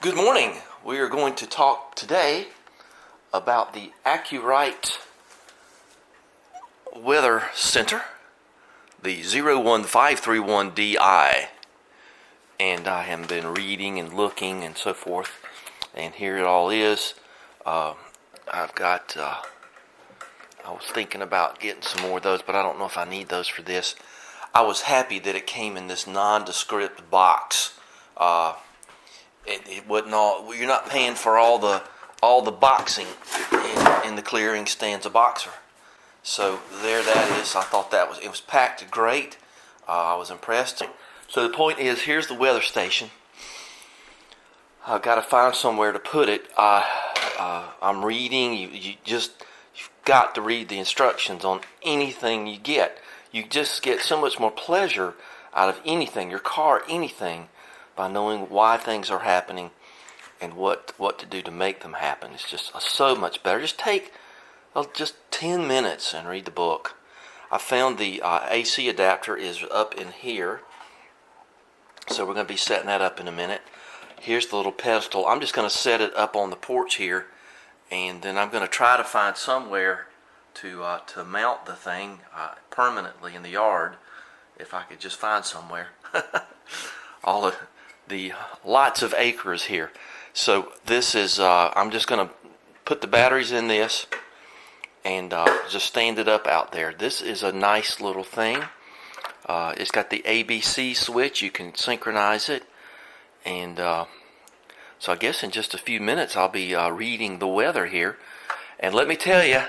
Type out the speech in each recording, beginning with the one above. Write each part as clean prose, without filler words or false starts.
Good morning. We are going to talk today about the AcuRite Weather Center, the 01531DI. And I have been reading and looking and so forth. And here it all is. I was thinking about getting some more of those, but I don't know if I need those for this. I was happy that it came in this nondescript box. It wasn't all. You're not paying for all the boxing in the clearing stands a boxer. So there that is. I thought it was packed great. I was impressed. So the point is, here's the weather station. I've got to find somewhere to put it. I'm reading. You've got to read the instructions on anything you get. You just get so much more pleasure out of anything, your car, anything, by knowing why things are happening and what to do to make them happen. It's just so much better. Just take just 10 minutes and read the book. I found the AC adapter is up in here, so we're going to be setting that up in a minute. Here's the little pedestal. I'm just going to set it up on the porch here, and then I'm going to try to find somewhere to mount the thing permanently in the yard, if I could just find somewhere. All of the lots of acres here. So this is, I'm just going to put the batteries in this and just stand it up out there. This is a nice little thing. It's got the ABC switch. You can synchronize it. And so I guess in just a few minutes I'll be reading the weather here. And let me tell you,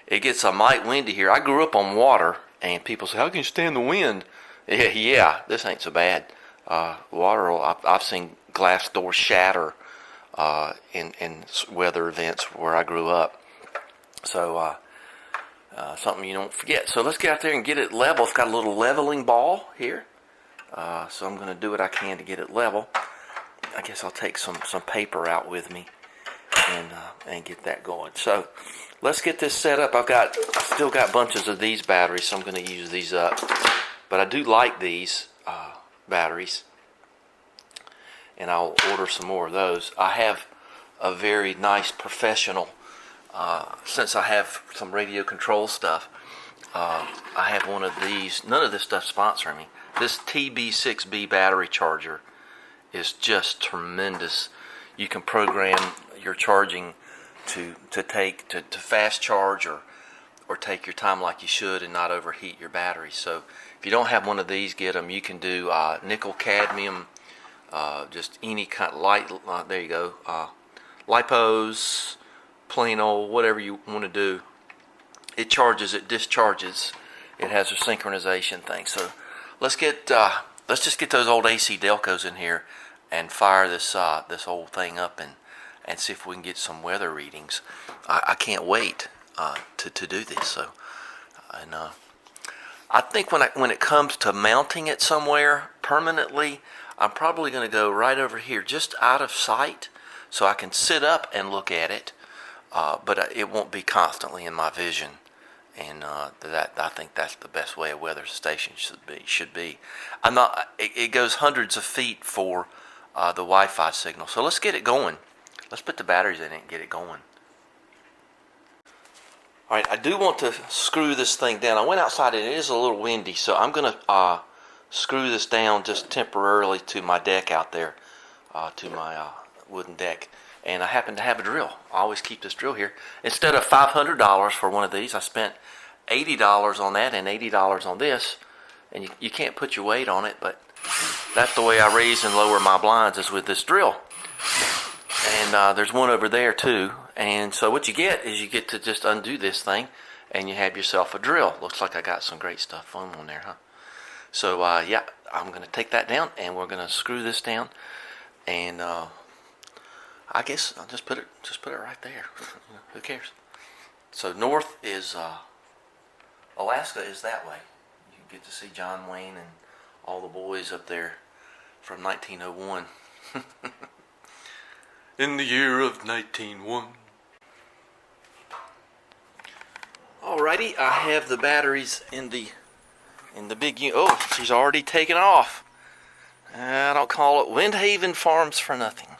it gets a mite windy here. I grew up on water, and people say, how can you stand the wind? Yeah, this ain't so bad. Water, I've seen glass doors shatter in weather events where I grew up. So something you don't forget. So let's get out there and get it level. It's got a little leveling ball here. So I'm going to do what I can to get it level. I guess I'll take some paper out with me and get that going. So let's get this set up. I've still got bunches of these batteries, so I'm going to use these up. But I do like these batteries, and I'll order some more of those. I have a very nice professional, since I have some radio control stuff, I have one of these. None of this stuff sponsoring me. This TB6B battery charger is just tremendous. You can program your charging to fast charge or take your time like you should and not overheat your battery. So if you don't have one of these, get them. You can do nickel cadmium, just any kind of light. There you go. Lipos, plain old, whatever you want to do. It charges. It discharges. It has a synchronization thing. So let's just get those old AC Delcos in here and fire this old thing up and see if we can get some weather readings. I can't wait to do this. So, and I think when it comes to mounting it somewhere permanently, I'm probably going to go right over here, just out of sight, so I can sit up and look at it. But it won't be constantly in my vision, and I think that's the best way a weather station should be. It goes hundreds of feet for the Wi-Fi signal. So let's get it going. Let's put the batteries in it and get it going. All right, I do want to screw this thing down. I went outside and it is a little windy, so I'm going to screw this down just temporarily to my deck out there, to my wooden deck. And I happen to have a drill. I always keep this drill here. Instead of $500 for one of these, I spent $80 on that and $80 on this. And you can't put your weight on it, but that's the way I raise and lower my blinds, is with this drill. And there's one over there too. And so what you get is you get to just undo this thing, and you have yourself a drill. Looks like I got some great stuff on there, huh? So yeah, I'm going to take that down, and we're going to screw this down, and I guess I'll just put it right there. Who cares? So north is Alaska is that way. You get to see John Wayne and all the boys up there from 1901. In the year of 1901. Alrighty, I have the batteries in the big unit. Oh, she's already taken off. I don't call it Windhaven Farms for nothing.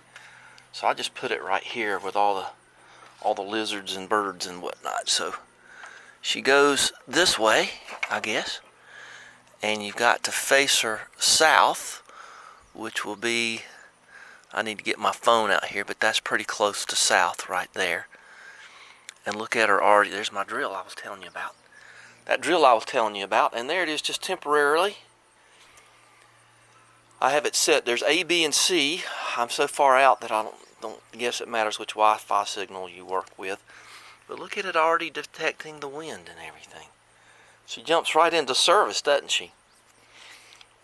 So I just put it right here with all the lizards and birds and whatnot. So she goes this way, I guess, and you've got to face her south, which will be, I need to get my phone out here, but that's pretty close to south right there. And look at her already. There's my drill I was telling you about. That drill I was telling you about, and there it is just temporarily. I have it set. There's A, B, and C. I'm so far out that I don't guess it matters which Wi-Fi signal you work with. But look at it already detecting the wind and everything. She jumps right into service, doesn't she?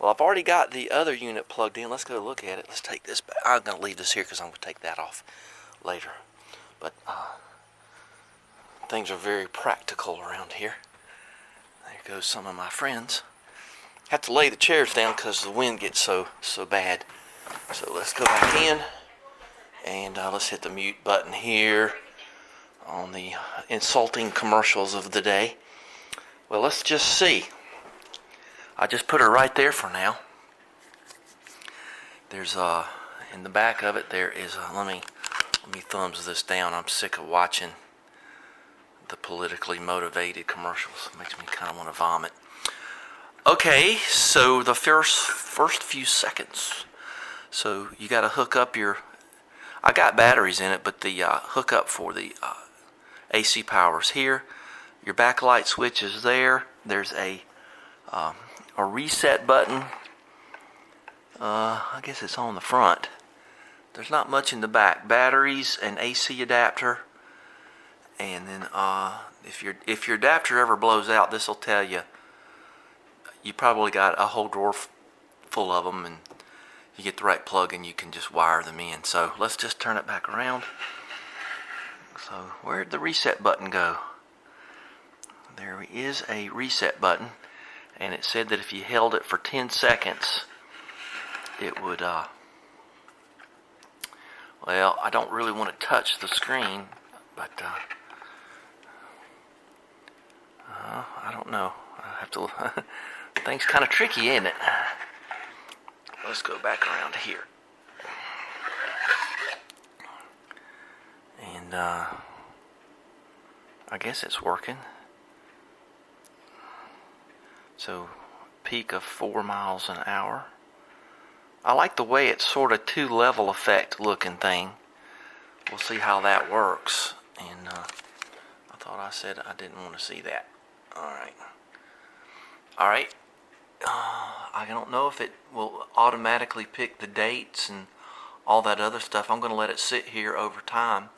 Well, I've already got the other unit plugged in. Let's go look at it. Let's take this back. I'm going to leave this here because I'm going to take that off later. But things are very practical around here. There goes some of my friends. Have to lay the chairs down because the wind gets so bad. So let's go back in and let's hit the mute button here on the insulting commercials of the day. Well, let's just see. I just put her right there for now. There's in the back of it there is let me thumbs this down. I'm sick of watching the politically motivated commercials. It makes me kind of want to vomit. Okay, so the first few seconds. So you got to hook up your. I got batteries in it, but the hookup for the AC power is here. Your backlight switch is there. There's a reset button. I guess it's on the front. There's not much in the back. Batteries, an AC adapter, and then if your adapter ever blows out, this will tell you. You probably got a whole drawer full of them, and you get the right plug and you can just wire them in. So let's just turn it back around. So where'd the reset button go? There is a reset button, and it said that if you held it for 10 seconds, it would, well, I don't really want to touch the screen, but I don't know. I have to. Thing's kind of tricky, ain't it? Let's go back around here. And I guess it's working. So, peak of 4 miles an hour. I like the way it's sort of two-level effect looking thing. We'll see how that works. And I thought I said I didn't want to see that. Alright. Alright. I don't know if it will automatically pick the dates and all that other stuff. I'm going to let it sit here over time.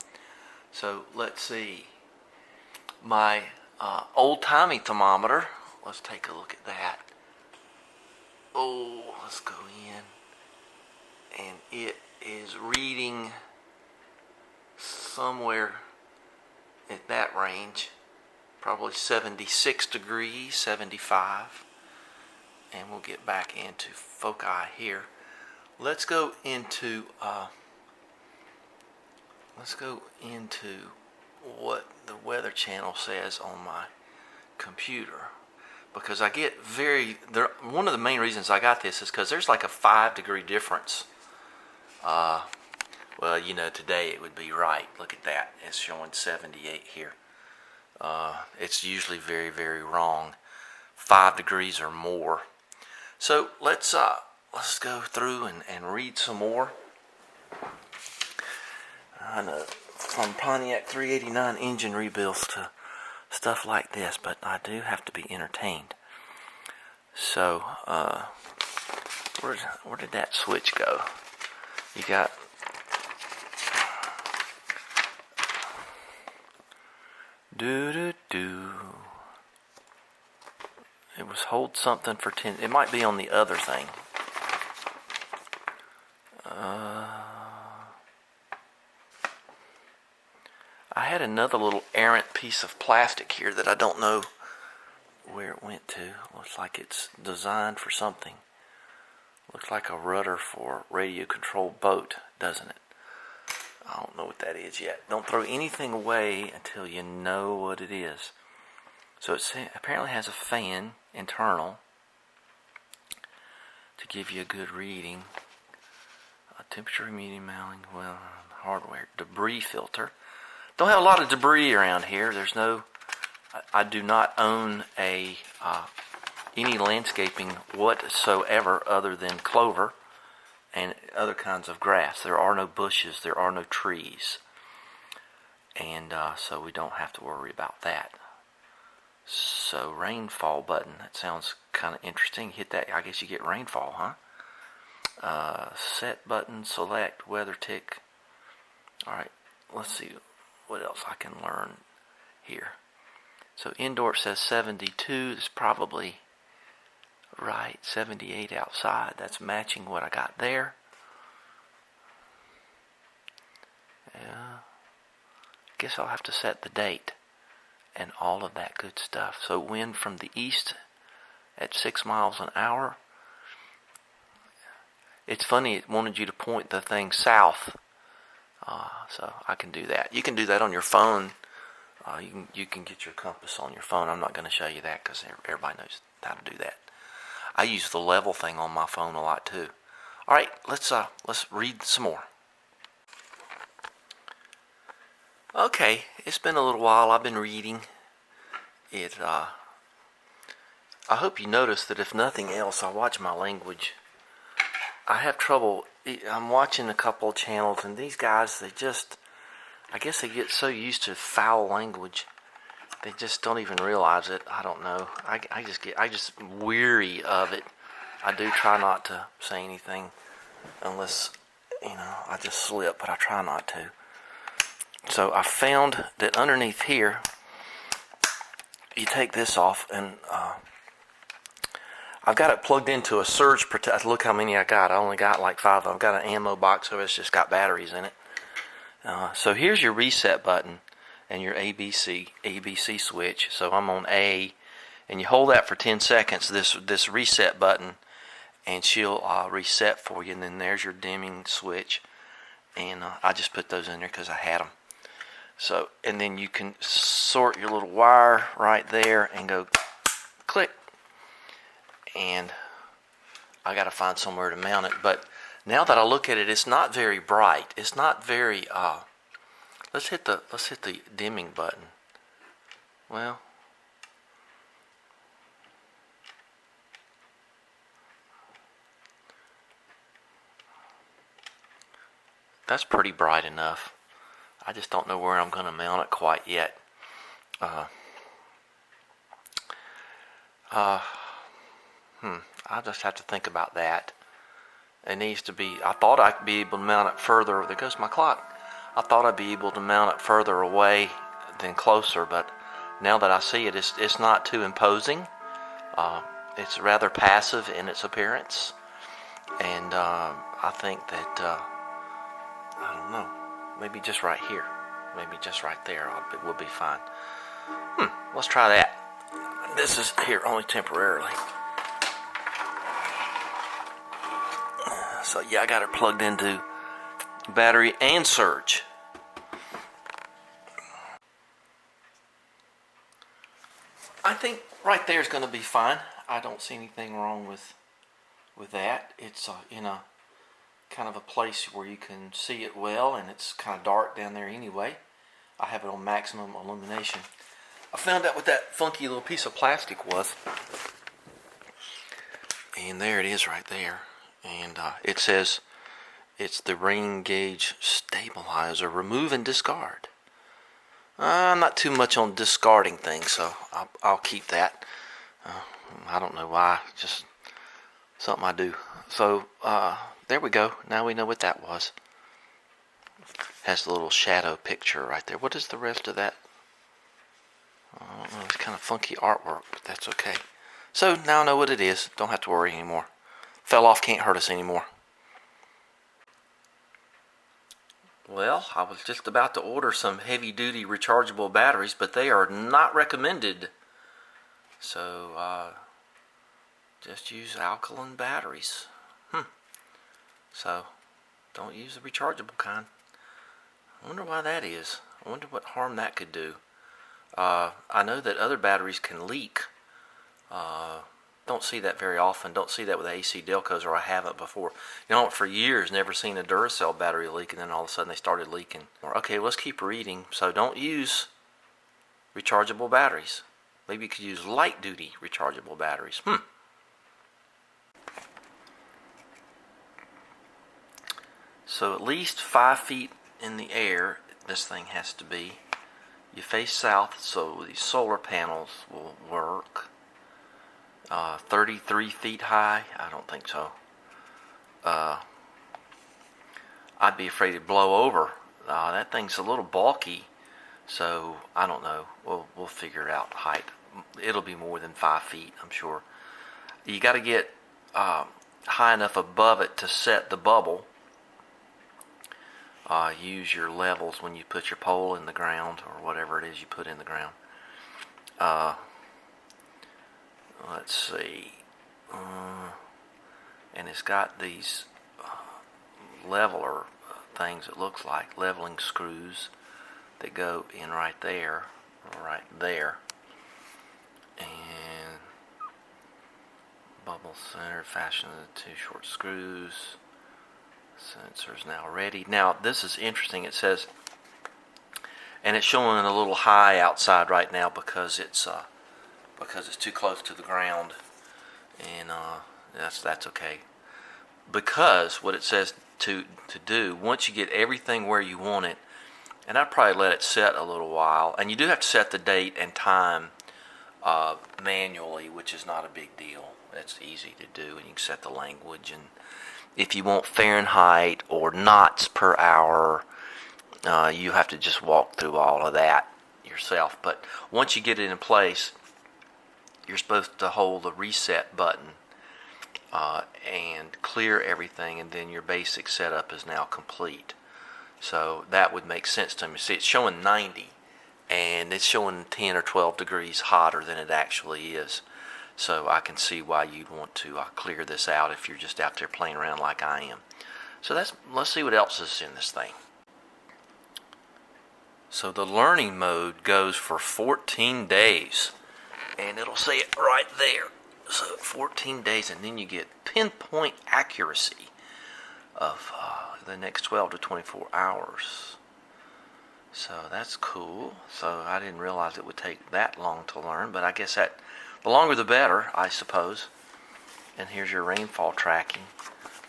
So let's see. My old-timey thermometer. Let's take a look at that. Oh, let's go in. And it is reading somewhere at that range. Probably 76 degrees, 75. And we'll get back into foci here. Let's go into what the Weather Channel says on my computer, because I get one of the main reasons I got this is because there's like a 5-degree difference. Well, you know, today it would be right. Look at that. It's showing 78 here. It's usually very, very wrong. 5 degrees or more. So let's go through and read some more. I know, from Pontiac 389 engine rebuilds to stuff like this, but I do have to be entertained. So, where did that switch go? You got do. It was hold something for 10. It might be on the other thing. I had another little errant piece of plastic here that I don't know where it went to. Looks like it's designed for something. Looks like a rudder for a radio-controlled boat, doesn't it? I don't know what that is yet. Don't throw anything away until you know what it is. So it apparently has a fan internal to give you a good reading. temperature medium mounting, well, hardware, debris filter. Don't have a lot of debris around here. There's no, I do not own any landscaping whatsoever other than clover and other kinds of grass. There are no bushes, there are no trees. And so we don't have to worry about that. So rainfall button, that sounds kind of interesting. Hit that, I guess you get rainfall, huh? Set button, select, weather tick. Alright, let's see what else I can learn here. So indoor says 72, it's probably right, 78 outside. That's matching what I got there. Yeah. Guess I'll have to set the date and all of that good stuff. So wind from the east at 6 miles an hour. It's funny, it wanted you to point the thing south. So I can do that. You can do that on your phone. You can get your compass on your phone. I'm not going to show you that because everybody knows how to do that. I use the level thing on my phone a lot too. All right, let's read some more. Okay, it's been a little while. I've been reading it. I hope you notice that if nothing else, I watch my language. I have trouble. I'm watching a couple of channels, and these guys, I guess they get so used to foul language, they just don't even realize it. I don't know. I just weary of it. I do try not to say anything unless, I just slip, but I try not to. So I found that underneath here, you take this off, and I've got it plugged into a surge protector. Look how many I got. I only got like 5 of them. I've got an ammo box, so it's just got batteries in it. So here's your reset button and your ABC switch. So I'm on A, and you hold that for 10 seconds, this reset button, and she'll reset for you. And then there's your dimming switch, and I just put those in there because I had them. So, and then you can sort your little wire right there and go click. And I got to find somewhere to mount it. But now that I look at it, it's not very bright. It's not very. Let's hit the dimming button. Well, that's pretty bright enough. I just don't know where I'm going to mount it quite yet. I'll just have to think about that. It needs to be, I thought I'd be able to mount it further. There goes my clock. I thought I'd be able to mount it further away than closer, but now that I see it, it's not too imposing. It's rather passive in its appearance. And I think that, I don't know, maybe just right here. Maybe just right there will be fine. Let's try that. This is here only temporarily. So yeah, I got it plugged into battery and surge. I think right there is going to be fine. I don't see anything wrong with that. It's in a kind of a place where you can see it well, and it's kind of dark down there anyway. I have it on maximum illumination. I found out what that funky little piece of plastic was, and there it is right there. And it says it's the rain gauge stabilizer. Remove and discard. I'm not too much on discarding things, so I'll keep that. I don't know why, just something I do. So there we go. Now we know what that was. Has the little shadow picture right there. What is the rest of that? I don't know. It's kind of funky artwork, but that's okay. So now I know what it is. Don't have to worry anymore. Fell off, can't hurt us anymore. Well, I was just about to order some heavy-duty rechargeable batteries, but they are not recommended. So, just use alkaline batteries. So, don't use the rechargeable kind. I wonder why that is. I wonder what harm that could do. I know that other batteries can leak. Don't see that very often. Don't see that with AC Delcos, or I haven't before. You know, for years, never seen a Duracell battery leak, and then all of a sudden they started leaking. Okay, let's keep reading. So don't use rechargeable batteries. Maybe you could use light-duty rechargeable batteries. So at least 5 feet in the air, this thing has to be. You face south, so these solar panels will work. 33 feet high? I don't think so. I'd be afraid it'd blow over. That thing's a little bulky, so I don't know. We'll figure out height. It'll be more than 5 feet, I'm sure. You got to get high enough above it to set the bubble. Use your levels when you put your pole in the ground, or whatever it is you put in the ground. Let's see. And it's got these leveler things, it looks like, leveling screws that go in right there, and bubble center, fasten the 2 short screws. Sensor's now ready. Now this is interesting. It says, and it's showing a little high outside right now because it's too close to the ground, and that's okay. Because what it says to do, once you get everything where you want it, and I'd probably let it set a little while, and you do have to set the date and time manually, which is not a big deal. That's easy to do, and you can set the language, and if you want Fahrenheit or knots per hour, you have to just walk through all of that yourself. But once you get it in place, you're supposed to hold the reset button and clear everything, and then your basic setup is now complete. So that would make sense to me. See, it's showing 90, and it's showing 10 or 12 degrees hotter than it actually is. So I can see why you'd want to clear this out if you're just out there playing around like I am. So let's see what else is in this thing. So the learning mode goes for 14 days. And it'll say it right there. So 14 days, and then you get pinpoint accuracy of the next 12 to 24 hours. So that's cool. So I didn't realize it would take that long to learn, but I guess that the longer the better, I suppose. And here's your rainfall tracking.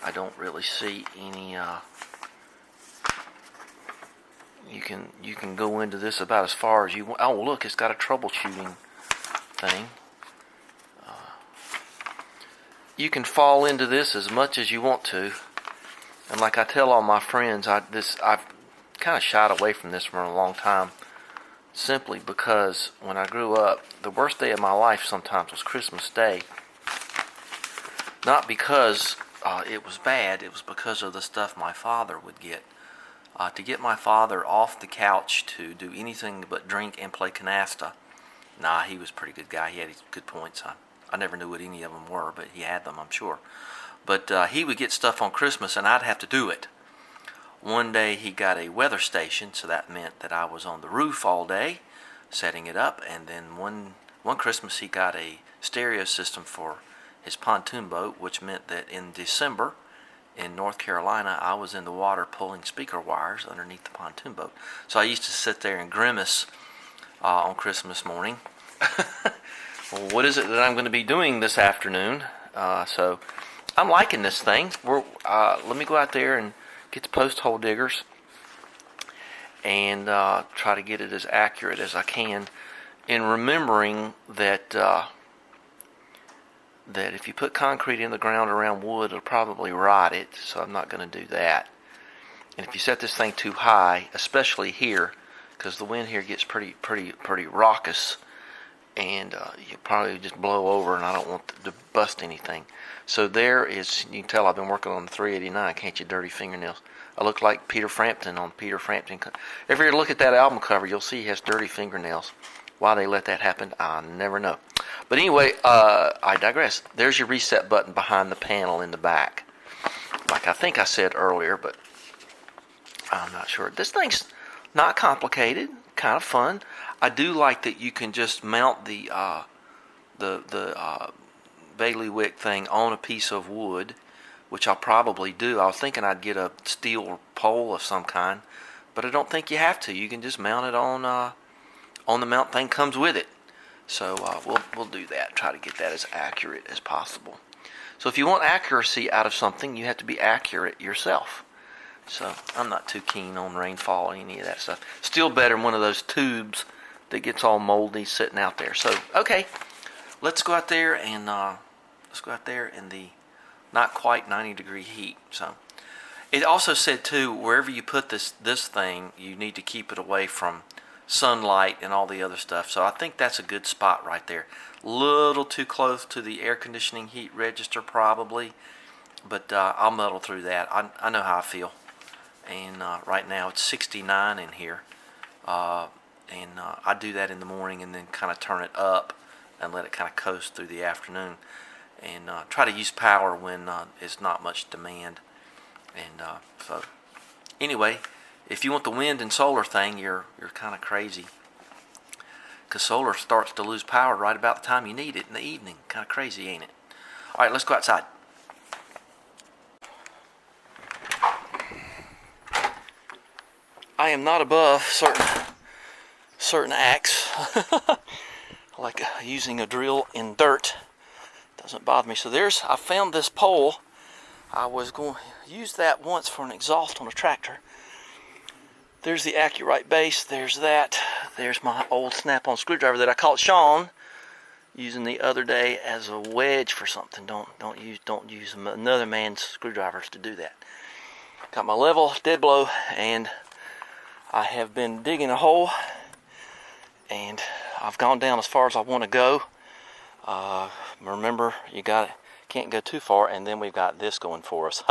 I don't really see any. You can go into this about as far as you want. Oh, look, it's got a troubleshooting thing. You can fall into this as much as you want to, and like I tell all my friends, I've kind of shied away from this for a long time, simply because when I grew up, the worst day of my life sometimes was Christmas Day. Not because it was bad, it was because of the stuff my father would get. To get my father off the couch to do anything but drink and play canasta. Nah, he was a pretty good guy. He had good points. I never knew what any of them were, but he had them, I'm sure. But he would get stuff on Christmas, and I'd have to do it. One day he got a weather station, so that meant that I was on the roof all day setting it up. And then one Christmas he got a stereo system for his pontoon boat, which meant that in December in North Carolina I was in the water pulling speaker wires underneath the pontoon boat. So I used to sit there and grimace on Christmas morning. Well, what is it that I'm going to be doing this afternoon? So I'm liking this thing. Let me go out there and get the post hole diggers and try to get it as accurate as I can. And remembering that that if you put concrete in the ground around wood, it'll probably rot it. So I'm not going to do that. And if you set this thing too high, especially here, because the wind here gets pretty raucous, and you probably just blow over, and I don't want to bust anything. So there is, you can tell I've been working on the 389, can't you, dirty fingernails. I look like Peter Frampton on Peter Frampton. If you look at that album cover, you'll see he has dirty fingernails. Why they let that happen, I never know. But anyway, I digress. There's your reset button behind the panel in the back. Like I think I said earlier, but I'm not sure. This thing's not complicated, kind of fun. I do like that you can just mount the bailiwick thing on a piece of wood, which I'll probably do. I was thinking I'd get a steel pole of some kind, but I don't think you have to. You can just mount it on the mount thing comes with it. So we'll do that. Try to get that as accurate as possible. So if you want accuracy out of something, you have to be accurate yourself. So I'm not too keen on rainfall or any of that stuff. Still better than one of those tubes that gets all moldy sitting out there. So okay, let's go out there and in the not quite 90-degree heat. So it also said too, wherever you put this thing, you need to keep it away from sunlight and all the other stuff. So I think that's a good spot right there. Little too close to the air conditioning heat register probably, but I'll muddle through that. I know how I feel. And right now it's 69 in here, and I do that in the morning and then kind of turn it up and let it kind of coast through the afternoon, and try to use power when it's not much demand. And so anyway, if you want the wind and solar thing, you're kind of crazy, because solar starts to lose power right about the time you need it in the evening. Kind of crazy, ain't it? All right, let's go outside. I am not above certain acts, like using a drill in dirt. Doesn't bother me. So I found this pole. I was going to use that once for an exhaust on a tractor. There's the AcuRite base. There's that. There's my old snap-on screwdriver that I caught Sean using the other day as a wedge for something. Don't use another man's screwdrivers to do that. Got my level, dead blow, and I have been digging a hole, and I've gone down as far as I want to go. Remember, can't go too far, and then we've got this going for us.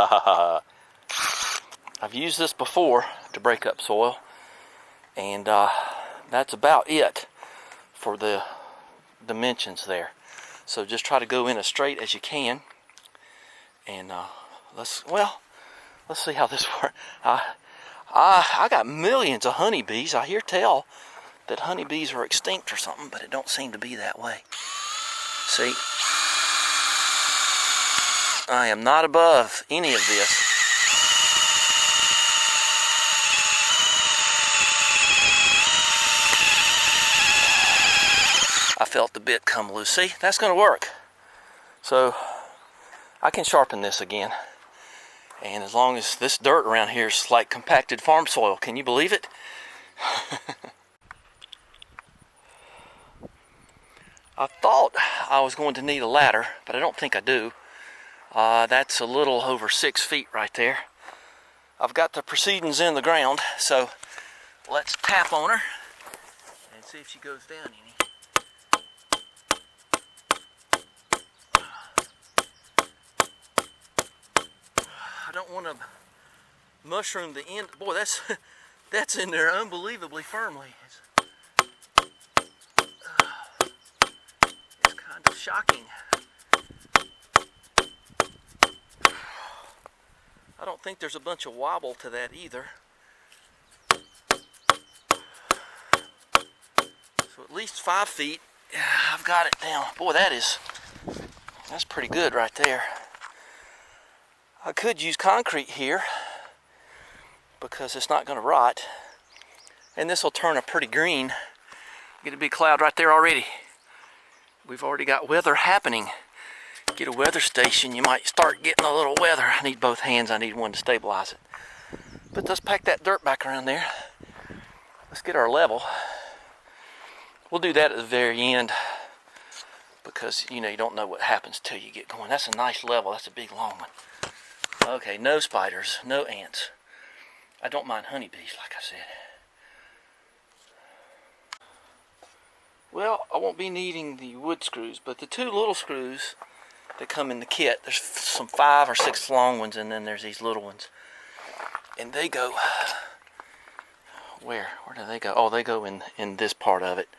I've used this before to break up soil, and that's about it for the dimensions there. So just try to go in as straight as you can, and let's see how this works. I got millions of honeybees. I hear tell that honeybees are extinct or something, but it don't seem to be that way. See, I am not above any of this. I felt the bit come loose. See, that's going to work. So I can sharpen this again. And as long as this dirt around here is like compacted farm soil, can you believe it? I thought I was going to need a ladder, but I don't think I do. That's a little over 6 feet right there. I've got the proceedings in the ground, so let's tap on her and see if she goes down any. I don't want to mushroom the end. Boy, that's in there unbelievably firmly. It's kind of shocking. I don't think there's a bunch of wobble to that either. So at least 5 feet. I've got it down. Boy, that's pretty good right there. I could use concrete here because it's not going to rot, and this will turn a pretty green. Get a big cloud right there already. We've already got weather happening. Get a weather station, you might start getting a little weather. I need both hands. I need one to stabilize it. But let's pack that dirt back around there. Let's get our level. We'll do that at the very end, because you don't know what happens till you get going. That's a nice level. That's a big long one. Okay, no spiders, no ants. I don't mind honeybees, like I said. Well, I won't be needing the wood screws, but the 2 little screws that come in the kit, there's some 5 or 6 long ones, and then there's these little ones. And they go, where do they go? Oh, they go in this part of it.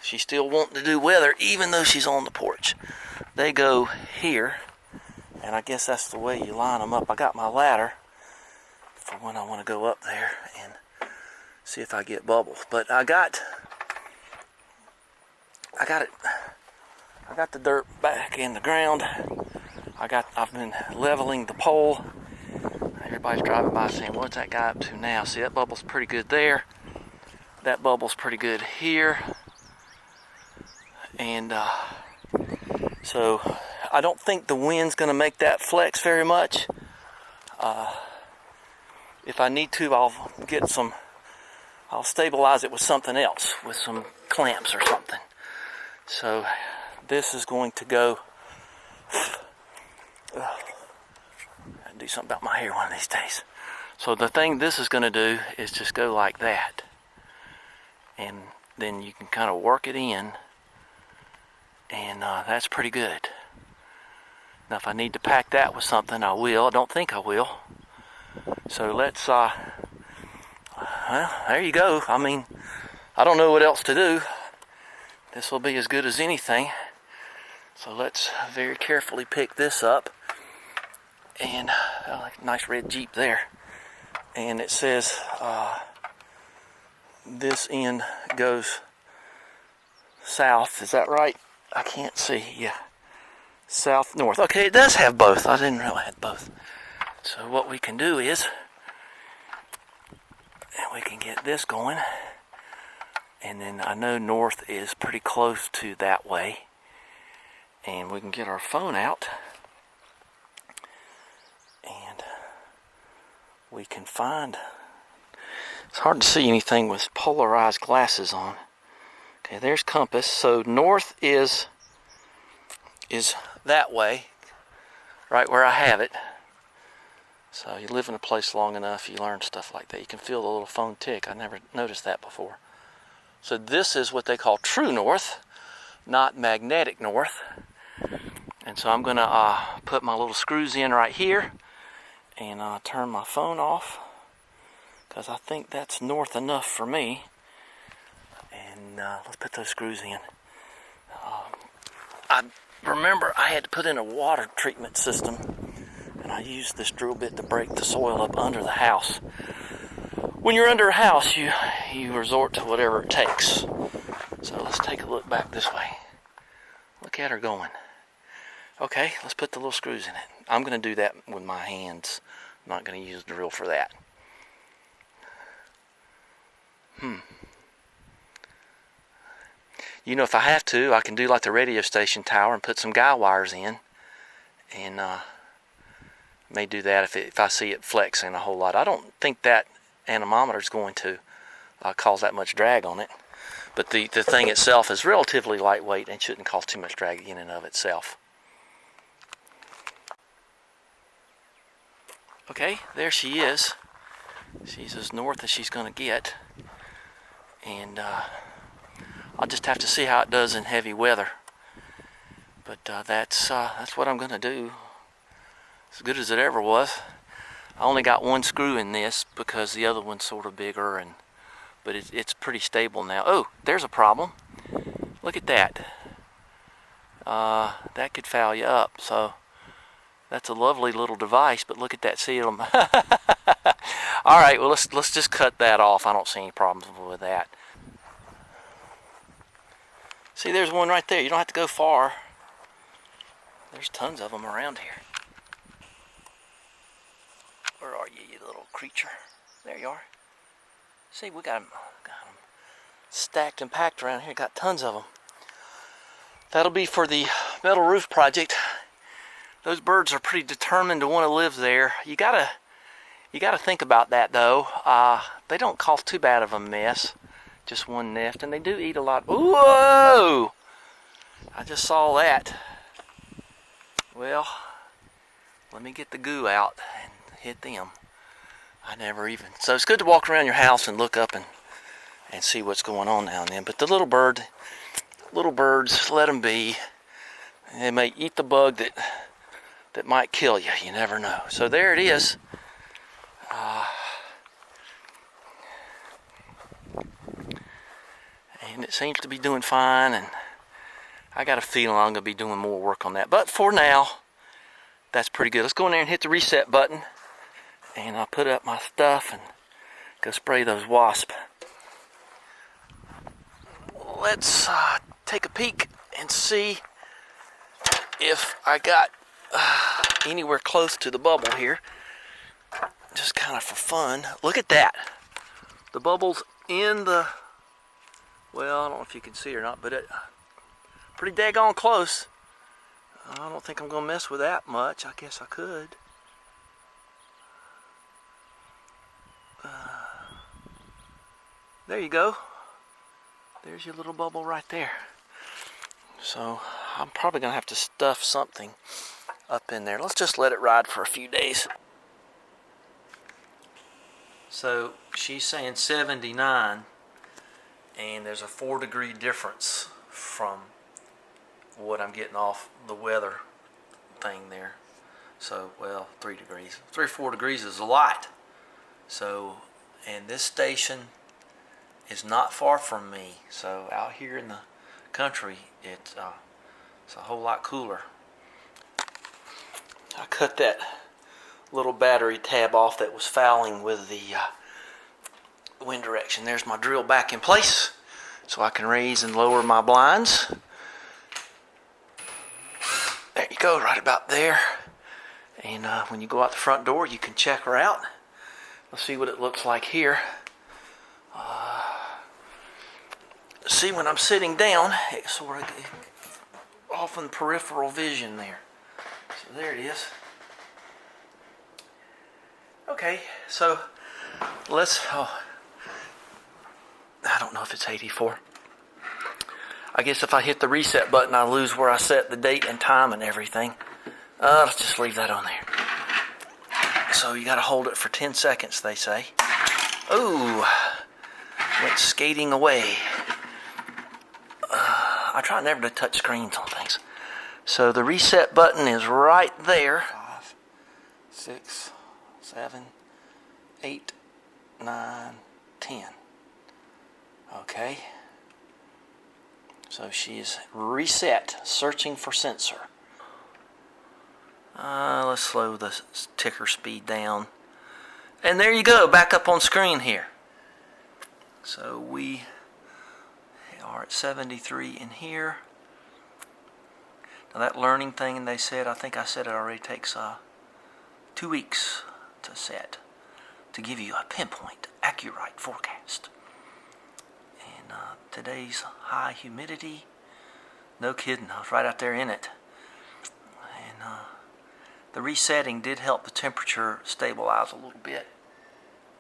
She's still wanting to do weather, even though she's on the porch. They go here, and I guess that's the way you line them up. I got my ladder for when I want to go up there and see if I get bubbles. But I got it I got the dirt back in the ground. I've been leveling the pole. Everybody's driving by saying, what's that guy up to now? See, that bubble's pretty good there. That bubble's pretty good here. And so I don't think the wind's going to make that flex very much. If I need to, I'll stabilize it with something else, with some clamps or something. So this is going to go. I'll do something about my hair one of these days. So the thing this is going to do is just go like that. And then you can kind of work it in. And that's pretty good. Now if I need to pack that with something, I will. I don't think I will. So let's, well, there you go. I mean, I don't know what else to do. This will be as good as anything. So let's very carefully pick this up. And like a nice red Jeep there. And it says this end goes south. Is that right? I can't see. Yeah. South, north. Okay, it does have both. I didn't realize it had both. So what we can do is, we can get this going. And then I know north is pretty close to that way. And we can get our phone out. And we can find, it's hard to see anything with polarized glasses on. Okay, there's compass. So north is that way, right where I have it. So you live in a place long enough, you learn stuff like that. You can feel the little phone tick. I never noticed that before. So this is what they call true north, not magnetic north. And so I'm going to put my little screws in right here and turn my phone off, because I think that's north enough for me. And let's put those screws in. I remember I had to put in a water treatment system, and I used this drill bit to break the soil up under the house. When you're under a house, you resort to whatever it takes. So let's take a look back this way. Look at her going. Okay, let's put the little screws in it. I'm going to do that with my hands. I'm not going to use the drill for that. You know, if I have to, I can do like the radio station tower and put some guy wires in. And may do that if I see it flexing a whole lot. I don't think that anemometer is going to cause that much drag on it. But the thing itself is relatively lightweight and shouldn't cause too much drag in and of itself. Okay, there she is. She's as north as she's going to get. And I'll just have to see how it does in heavy weather. But that's what I'm going to do. As good as it ever was. I only got one screw in this because the other one's sort of bigger, but it's pretty stable now. Oh, there's a problem. Look at that. That could foul you up. So that's a lovely little device, but look at that. See them. All right, well let's just cut that off. I don't see any problems with that. See, there's one right there. You don't have to go far. There's tons of them around here. Where are you, you little creature? There you are. See, we got them stacked and packed around here. Got tons of them. That'll be for the metal roof project. Those birds are pretty determined to want to live there. You gotta think about that though. They don't cause too bad of a mess. Just one nest, and they do eat a lot. Whoa! I just saw that. Well, let me get the goo out and hit them. So it's good to walk around your house and look up and see what's going on now and then. But the little birds, let them be. They may eat the bug that might kill you. You never know. So there it is. And it seems to be doing fine, and I got a feeling I'm going to be doing more work on that. But for now, that's pretty good. Let's go in there and hit the reset button, and I'll put up my stuff and go spray those wasps. Let's take a peek and see if I got anywhere close to the bubble here, just kind of for fun. Look at that. The bubble's in the, well, I don't know if you can see or not, but it pretty daggone close. I don't think I'm gonna mess with that much. I guess I could. There you go. There's your little bubble right there. So I'm probably gonna have to stuff something up in there. Let's just let it ride for a few days. So she's saying 79, and there's a 4-degree difference from what I'm getting off the weather thing there. So, well, 3 degrees. 3 or 4 degrees is a lot. So, and this station is not far from me. So out here in the country, it's a whole lot cooler. I cut that little battery tab off that was fouling with the wind direction. There's my drill back in place, so I can raise and lower my blinds. There you go, right about there. And when you go out the front door, you can check her out. Let's see what it looks like here. See, when I'm sitting down, it's sort of off in peripheral vision there. So there it is. Okay, so let's, I don't know if it's 84. I guess if I hit the reset button, I lose where I set the date and time and everything. Let's just leave that on there. So you got to hold it for 10 seconds, they say. Ooh, went skating away. I try never to touch screens on things. So the reset button is right there. 5, 6, 7, 8, 9, 10. Okay. So she is reset, searching for sensor. Let's slow the ticker speed down. And there you go, back up on screen here. So we are at 73 in here. Now that learning thing they said, I think I said it already, takes 2 weeks to set, to give you a pinpoint, AcuRite forecast. And today's high humidity, no kidding, I was right out there in it. And the resetting did help the temperature stabilize a little bit.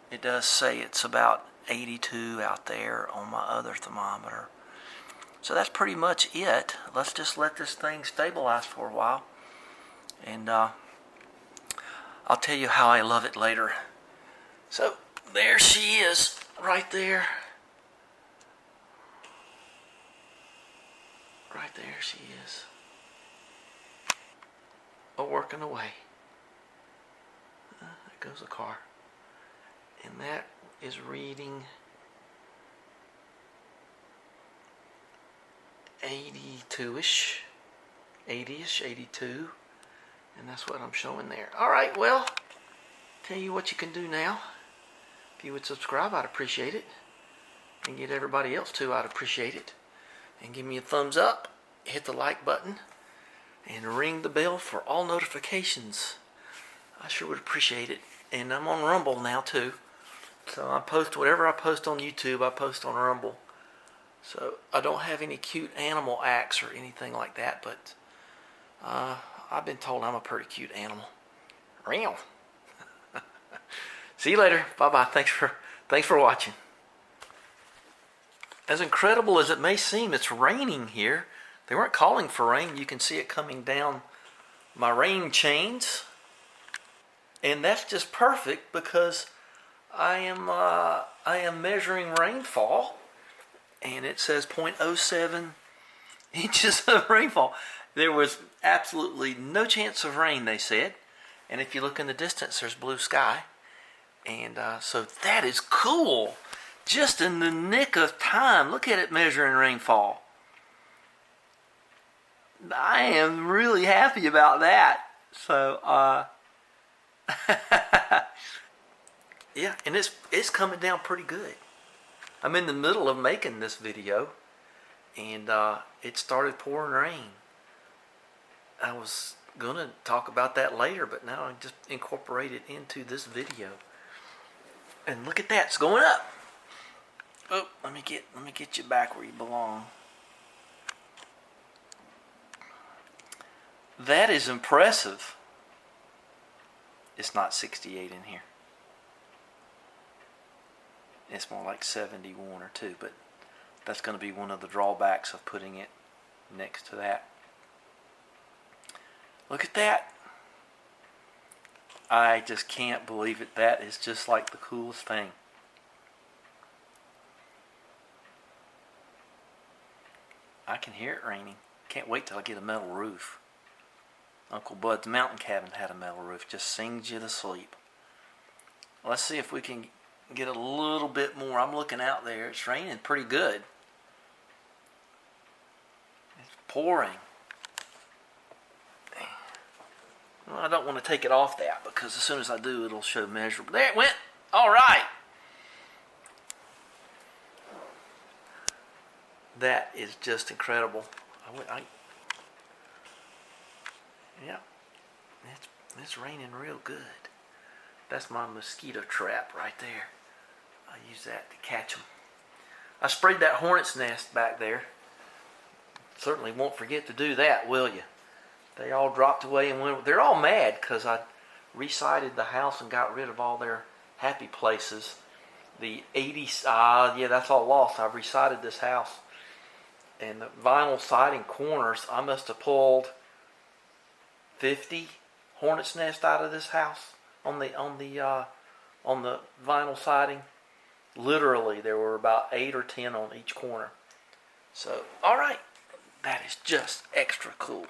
It does say it's about 82 out there on my other thermometer. So that's pretty much it. Let's just let this thing stabilize for a while. And I'll tell you how I love it later. So there she is, right there. Right there she is. Oh, working away. There goes a car. And that is reading 82-ish, 80-ish, 82, and that's what I'm showing there. All right, well, tell you what you can do now. If you would subscribe, I'd appreciate it, and get everybody else too, I'd appreciate it. And give me a thumbs up, hit the like button, and ring the bell for all notifications. I sure would appreciate it. And I'm on Rumble now too. So I post whatever I post on YouTube, I post on Rumble. So I don't have any cute animal acts or anything like that, but I've been told I'm a pretty cute animal. Real. See you later. Bye-bye. Thanks for watching. As incredible as it may seem, it's raining here. They weren't calling for rain. You can see it coming down my rain chains. And that's just perfect because I am measuring rainfall, and it says 0.07 inches of rainfall. There was absolutely no chance of rain, they said. And if you look in the distance, there's blue sky. And so that is cool. Just in the nick of time. Look at it measuring rainfall. I am really happy about that. So, yeah, and it's coming down pretty good. I'm in the middle of making this video, and it started pouring rain. I was gonna talk about that later, but now I just incorporate it into this video. And look at that, it's going up. Oh, let me get you back where you belong. That is impressive. It's not 68 in here. It's more like 71 or 2, but that's going to be one of the drawbacks of putting it next to that. Look at that. I just can't believe it. That is just like the coolest thing. I can hear it raining. Can't wait till I get a metal roof. Uncle Bud's mountain cabin had a metal roof. Just sings you to sleep. Let's see if we can get a little bit more. I'm looking out there. It's raining pretty good. It's pouring. Well, I don't want to take it off that because as soon as I do, it'll show measurable. There it went. All right. That is just incredible. Yeah, it's raining real good. That's my mosquito trap right there. I use that to catch them. I sprayed that hornet's nest back there. Certainly won't forget to do that, will you? They all dropped away and went. They're all mad because I resided the house and got rid of all their happy places. The 80s, yeah, that's all lost. I've resided this house. And the vinyl siding corners, I must have pulled 50 hornet's nest out of this house on the vinyl siding. Literally, there were about 8 or 10 on each corner. So, all right, that is just extra cool.